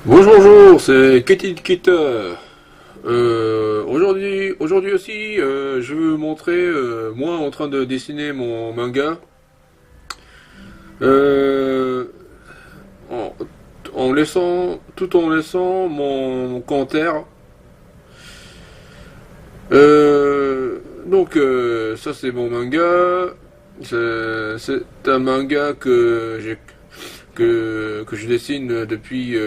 Bonjour, bonjour, c'est Ketty Kita. Aujourd'hui aussi, je veux vous montrer moi en train de dessiner mon manga. Euh, en, tout en laissant mon commentaire. Ça c'est mon manga. C'est un manga que je dessine depuis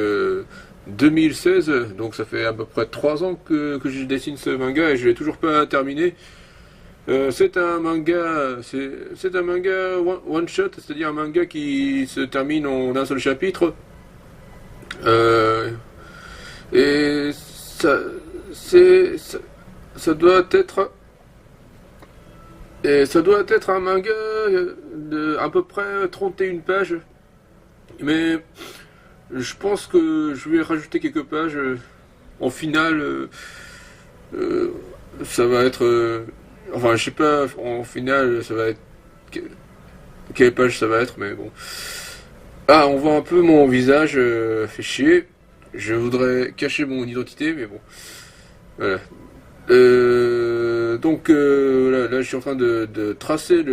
2016, donc ça fait à peu près 3 ans que je dessine ce manga et je l'ai toujours pas terminé. C'est un manga one shot, c'est-à-dire un manga qui se termine en un seul chapitre. Euh, et ça, ça, ça doit être ça doit être un manga de à peu près 31 pages, mais je pense que je vais rajouter quelques pages. En finale, euh, ça va être. Enfin, je sais pas, en finale, ça va être. Quelle page ça va être, mais bon. Ah, on voit un peu mon visage, fait chier. Je voudrais cacher mon identité, mais bon. Voilà. Là, je suis en train de tracer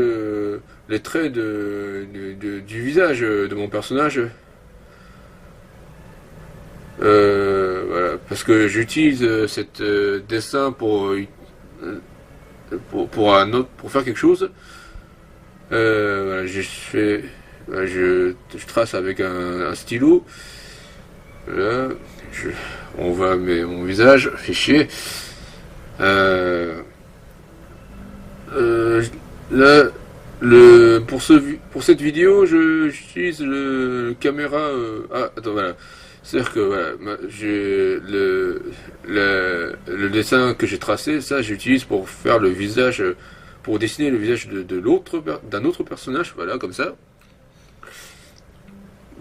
les traits du visage de mon personnage. Voilà, parce que j'utilise cet dessin pour faire quelque chose. Voilà, je trace avec un stylo. Là, je, on voit mon visage, fichier. Euh, euh, Là, pour cette vidéo, j'utilise le caméra. Attends, voilà. C'est-à-dire que voilà, le dessin que j'ai tracé, ça j'utilise pour faire le visage, pour dessiner le visage d'un autre personnage, voilà, comme ça.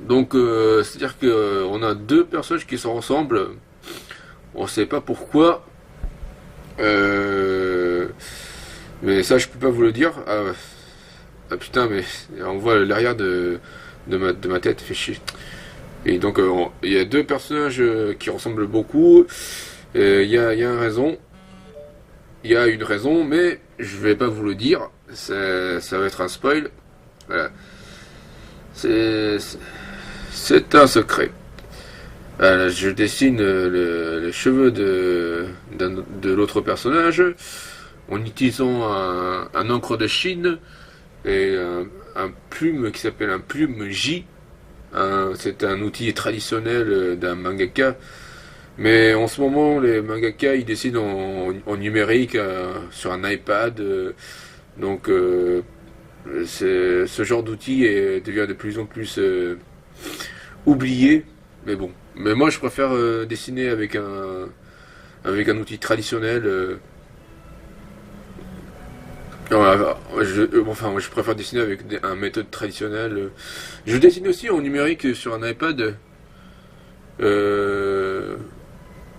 Donc, c'est-à-dire que on a deux personnages qui se ressemblent. On sait pas pourquoi, euh, mais ça je peux pas vous le dire. Ah putain, mais on voit l'arrière de ma tête, fait chier. Et donc, il y a deux personnages qui ressemblent beaucoup. Il y a une raison. Il y a une raison, mais je vais pas vous le dire. Ça va être un spoil. Voilà. C'est c'est un secret. Je dessine les cheveux de l'autre personnage en utilisant un encre de Chine et un plume qui s'appelle un plume J. C'est un outil traditionnel d'un mangaka. Mais en ce moment, les mangaka ils dessinent en numérique sur un iPad. Donc, ce genre d'outil devient de plus en plus oublié. Mais bon. Mais moi, je préfère dessiner avec un outil traditionnel. Enfin, je préfère dessiner avec un méthode traditionnelle. Je dessine aussi en numérique sur un iPad. Euh,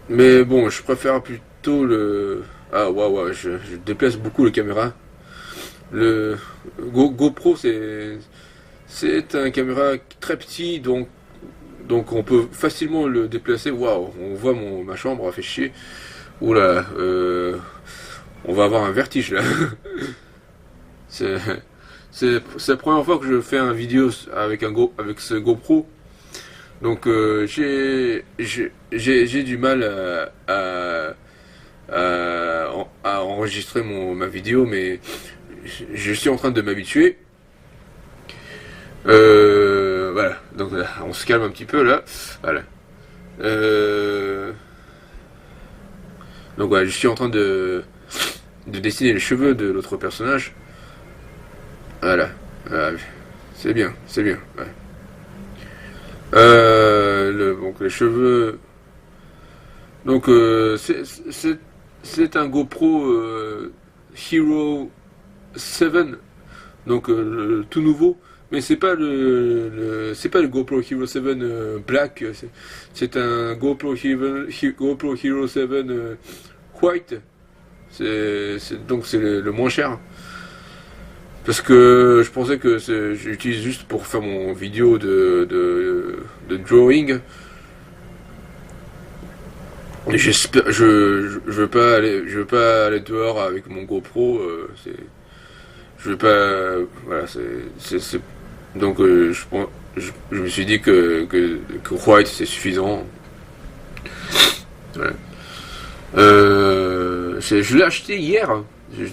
mais bon, je préfère plutôt le. Ah, waouh, je déplace beaucoup la caméra. Le GoPro, c'est un caméra très petit, donc on peut facilement le déplacer. Waouh, on voit ma chambre, fait chier. Oula, on va avoir un vertige là. c'est c'est la première fois que je fais un vidéo avec ce GoPro. Donc j'ai du mal à enregistrer ma vidéo, mais je suis en train de m'habituer. Voilà, donc là, on se calme un petit peu là. Voilà. Euh, donc voilà, je suis en train de dessiner les cheveux de l'autre personnage. Voilà. Voilà. C'est bien, c'est bien. Ouais. Donc les cheveux. Donc c'est un GoPro Hero 7, donc le tout nouveau. Mais c'est pas le GoPro Hero 7 Black. C'est un GoPro Hero 7 White. Donc c'est le moins cher. Parce que je pensais que j'utilise juste pour faire mon vidéo de drawing. J'espère, je veux pas aller dehors avec mon GoPro. Je veux pas, voilà, donc je me suis dit que White c'est suffisant. Ouais. Je l'ai acheté hier,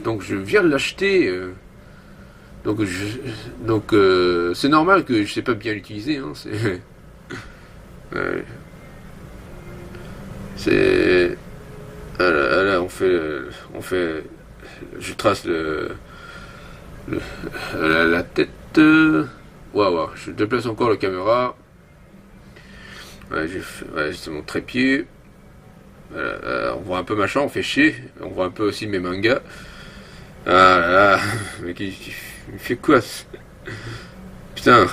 donc je viens de l'acheter. Donc c'est normal que je sais pas bien l'utiliser. Hein, ouais, c'est là, je trace la tête. Waouh, je déplace encore la caméra. Ouais, c'est mon trépied. Voilà, on voit un peu machin, on fait chier. On voit un peu aussi mes mangas. Ah là là, mais il fait quoi putain.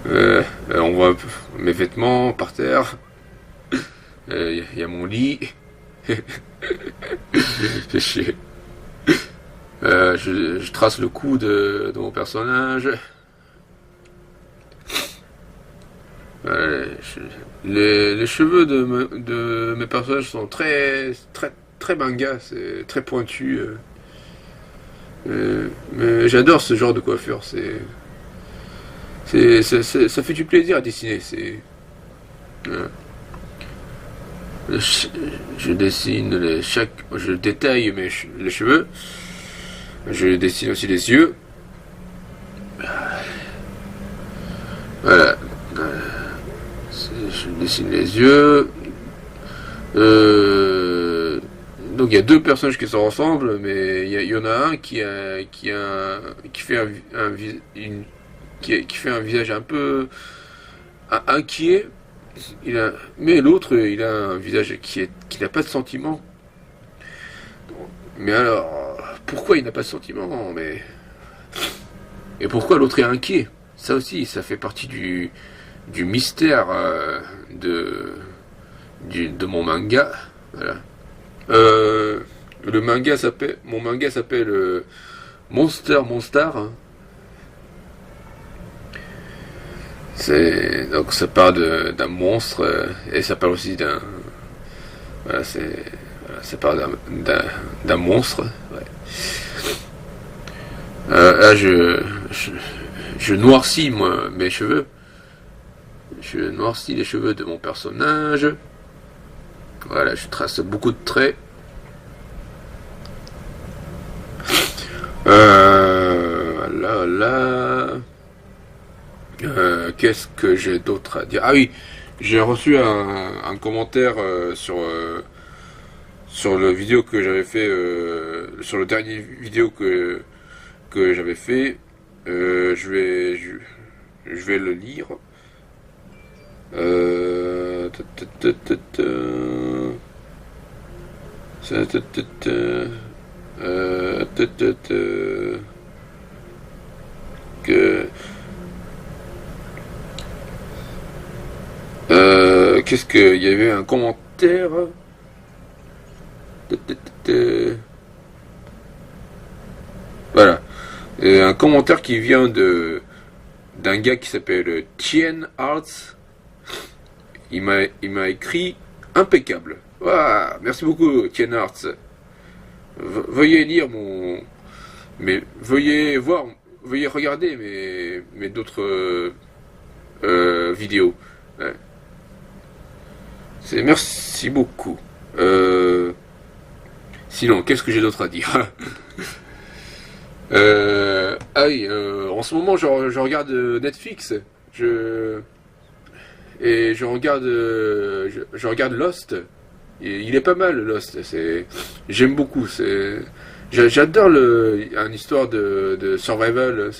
On voit un peu mes vêtements par terre. Y a mon lit. Fait chier. Je trace le cou de mon personnage. Les cheveux de mes personnages sont très manga, c'est très pointu. Mais j'adore ce genre de coiffure. Ça fait du plaisir à dessiner. Euh, je dessine je détaille les cheveux. Je dessine aussi les yeux. Voilà. Je dessine les yeux. Donc il y a deux personnages qui se ressemblent, mais il y en a un qui fait qui fait un visage un peu inquiet. Mais l'autre, il a un visage qui n'a pas de sentiment. Mais alors, pourquoi il n'a pas de sentiment? Et pourquoi l'autre est inquiet? Ça aussi, ça fait partie du mystère de mon manga. Voilà. Mon manga s'appelle Monster Monstar. Donc ça parle d'un monstre et ça parle aussi voilà, ça parle d'un monstre. Ouais. Là, je noircis mes cheveux. Je noircis les cheveux de mon personnage. Voilà, je trace beaucoup de traits. Là. Qu'est-ce que j'ai d'autre à dire? Ah oui, j'ai reçu un commentaire sur le vidéo que j'avais fait, sur le dernier vidéo que j'avais fait. Je vais le lire. Qu'est-ce qu'il y avait un commentaire? Voilà. Un commentaire qui vient d'un gars qui s'appelle Tien Arts. Il m'a écrit impeccable. Ah, merci beaucoup Tien Arts. Veuillez lire veuillez regarder mes d'autres vidéos. Ouais. Merci beaucoup. Sinon, qu'est-ce que j'ai d'autre à dire? Ah oui, en ce moment, je regarde Netflix. Je regarde Lost. Et il est pas mal Lost. J'aime beaucoup. J'adore une histoire de survival.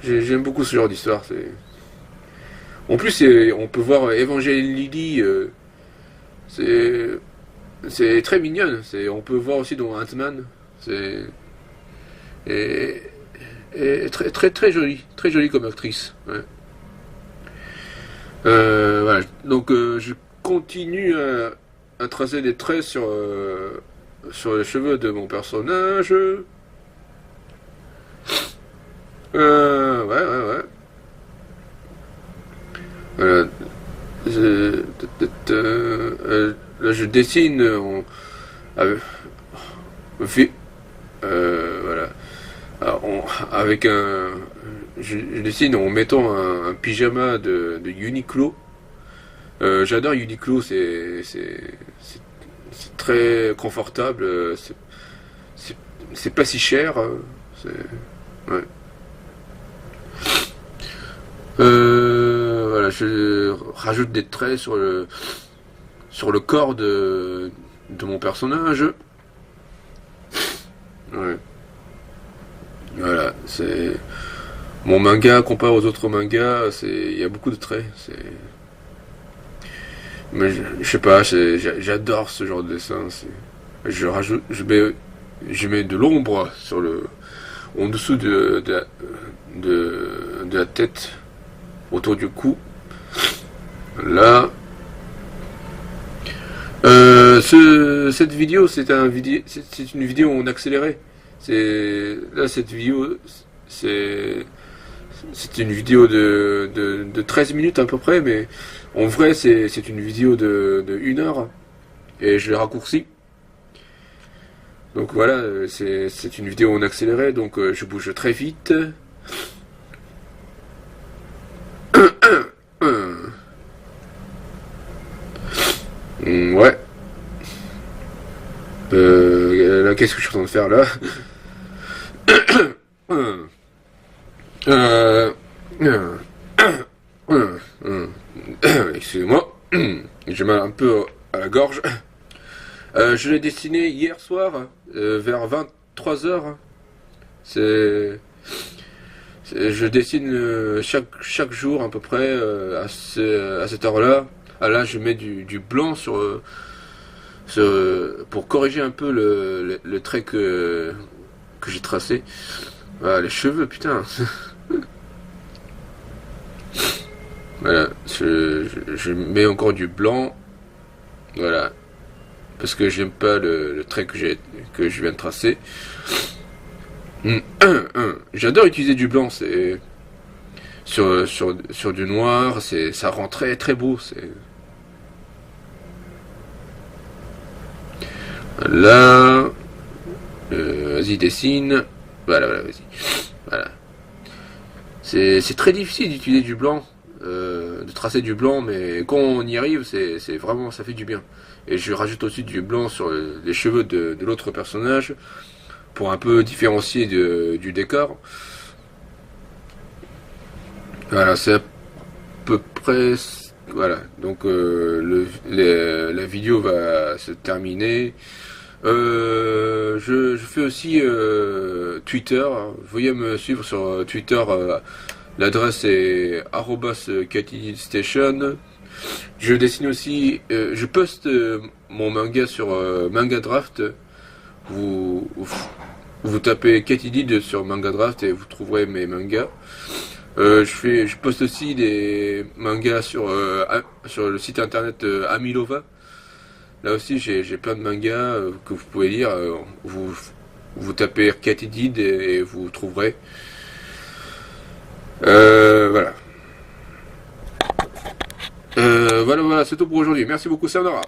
J'aime beaucoup ce genre d'histoire. En plus, on peut voir Evangeline Lilly. C'est très mignonne. On peut voir aussi dans Ant-Man. Et très jolie comme actrice. Ouais. Voilà. Donc je continue à tracer des traits sur les cheveux de mon personnage. Ouais. Voilà. là, je dessine avec, voilà. Alors, avec je dessine en mettant un pyjama de Uniqlo. J'adore Uniqlo, c'est très confortable, c'est pas si cher. Ouais. Voilà, je rajoute des traits sur le corps de mon personnage. Ouais. Voilà, c'est mon manga comparé aux autres mangas, il y a beaucoup de traits. Mais je sais pas, j'adore ce genre de dessin. Je rajoute, je mets de l'ombre en dessous de la tête, autour du cou. Là, cette vidéo, c'est une vidéo en accéléré. Cette vidéo, c'est une vidéo de 13 minutes à peu près, mais en vrai, c'est une vidéo de 1 heure, et je l'ai raccourci. Donc voilà, c'est une vidéo en accéléré, donc je bouge très vite. Ouais. Là, qu'est-ce que je suis en train de faire là? Excusez-moi, j'ai mal un peu à la gorge. Je l'ai dessiné hier soir, vers 23 h. Je dessine chaque jour à peu près à cette heure-là. Ah, là, je mets du blanc pour corriger un peu le trait que j'ai tracé. Voilà, les cheveux, putain. Voilà, je mets encore du blanc. Voilà. Parce que j'aime pas le trait que je viens de tracer. J'adore utiliser du blanc, c'est sur du noir, ça rend très très beau. Là, vas-y, dessine. Voilà, vas-y. Voilà. C'est très difficile d'utiliser du blanc, de tracer du blanc, mais quand on y arrive, c'est vraiment, ça fait du bien. Et je rajoute aussi du blanc sur les cheveux de l'autre personnage pour un peu différencier du décor. Voilà, c'est à peu près. Voilà, donc la vidéo va se terminer. Je fais aussi Twitter. Veuillez me suivre sur Twitter. L'adresse est @KatididStation. Je dessine aussi. Je poste mon manga sur Manga Draft. Vous tapez Katidid sur Manga Draft et vous trouverez mes mangas. Je poste aussi des mangas sur le site internet Amilova. Là aussi, j'ai plein de mangas que vous pouvez lire. Vous tapez Katidid et vous trouverez. Voilà, c'est tout pour aujourd'hui. Merci beaucoup, Sayonara.